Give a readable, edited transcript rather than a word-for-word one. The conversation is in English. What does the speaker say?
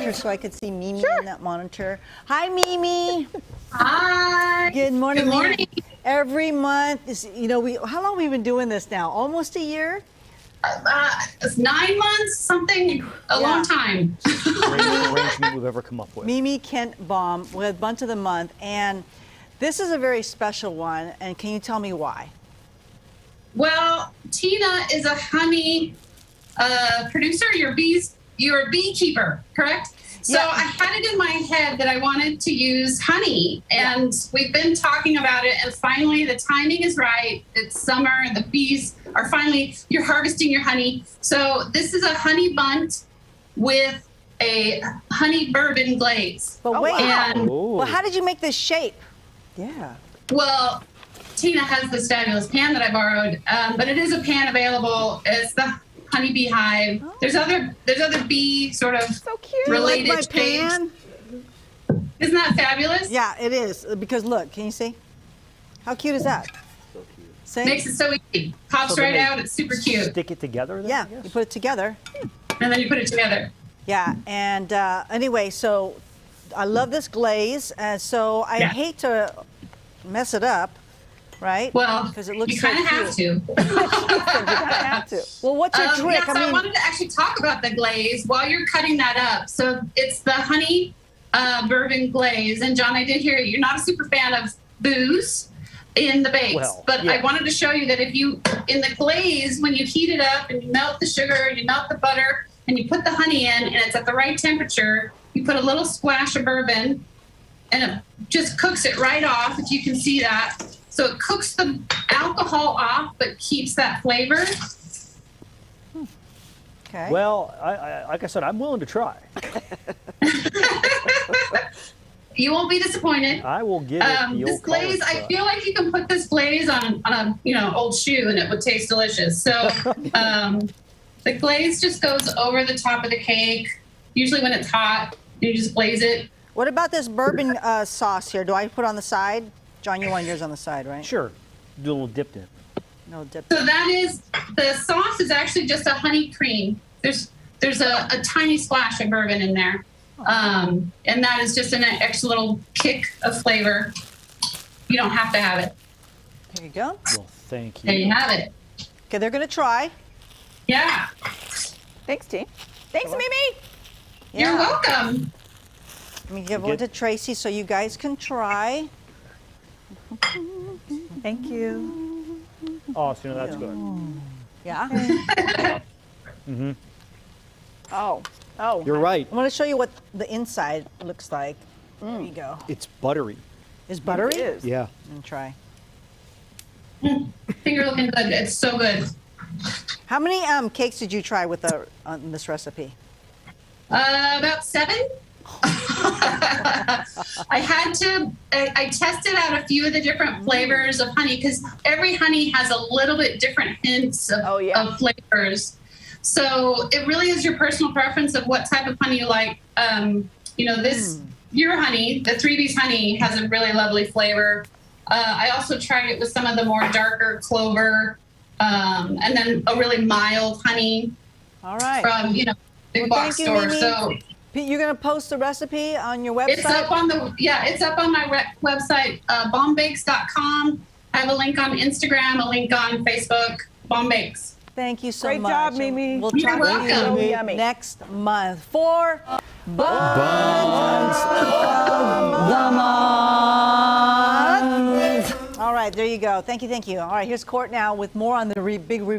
monitor so I could see Mimi in that monitor. Hi, Mimi. Hi. Good morning. Good morning. Every month is, how long have we been doing this now? Almost a year? It's 9 months, something, a long time. Greatest arrangement we've ever come up with. Mimi Kent Baum with Bundt of the Month, and this is a very special one. And can you tell me why? Well, Tina is a honey producer. You're a beekeeper, correct? So Yeah. I had it in my head that I wanted to use honey, and we've been talking about it, and finally the timing is right. It's summer, and the bees are finally, you're harvesting your honey. So this is a honey bundt with a honey bourbon glaze. But wait, And well, how did you make this shape? Yeah. well, Tina has this fabulous pan that I borrowed, but it is a pan available. It's the honey bee hive. There's other bee sort of related You like my shapes. pan? Isn't that fabulous? Yeah, it is. Because look, can you see? How cute is that? So cute. See? Makes it so easy. Pops So right then out. It's super cute. Stick it together then, Yeah, I guess? you put it together. And then you put it together. Yeah, and anyway, so I love this glaze, so I hate to mess it up, right? Well, because it looks you so kind of have cute. to. You have to. Well, what's your trick? Yes, I wanted to actually talk about the glaze while you're cutting that up. So it's the honey bourbon glaze. And John, I did hear you're not a super fan of booze in the bakes, Well, but yeah. I wanted to show you that if you, in the glaze, when you heat it up and you melt the sugar, you melt the butter, and you put the honey in, and it's at the right temperature, you put a little splash of bourbon, and it just cooks it right off, if you can see that. So it cooks the alcohol off, but keeps that flavor. Okay. Well, I like I said, I'm willing to try. You won't be disappointed. I will give it the This old glaze, college I try. feel like you can put this glaze on a old shoe and it would taste delicious. So the glaze just goes over the top of the cake. Usually when it's hot, you just glaze it. What about this bourbon sauce here? Do I put on the side? John, you want yours on the side, right? Sure. Do a little dip in. No dip. So that is, the sauce is actually just a honey cream. There's a tiny splash of bourbon in there. And that is just an extra little kick of flavor. You don't have to have it. There you go. Well, thank There you. you have it. Okay, they're gonna try. Yeah. Thanks, T. Thanks, Mimi. You're welcome. Let me give one to Tracy so you guys can try. Thank you. Oh, so that's good. Yeah. Mm-hmm. Oh. You're right. I want to show you what the inside looks like. There you go. It's buttery. Is buttery? It is. Yeah. And try. Finger looking good. It's so good. How many cakes did you try with this recipe? About 7. I tested out a few of the different flavors of honey because every honey has a little bit different hints of flavors. So it really is your personal preference of what type of honey you like. Your honey, the 3B's honey, has a really lovely flavor. I also tried it with some of the more darker clover, and then a really mild honey All right. from big box thank you, store. Mimi. So You're going to post the recipe on your website? it's up on my website, bombakes.com. I have a link on Instagram, a link on Facebook, Bomb Bakes. Thank you so Great much. job, And Mimi. We'll You're talk to welcome. you So yummy. next month for Bundt All right, there you go. Thank you. All right, here's Court now with more on the big review.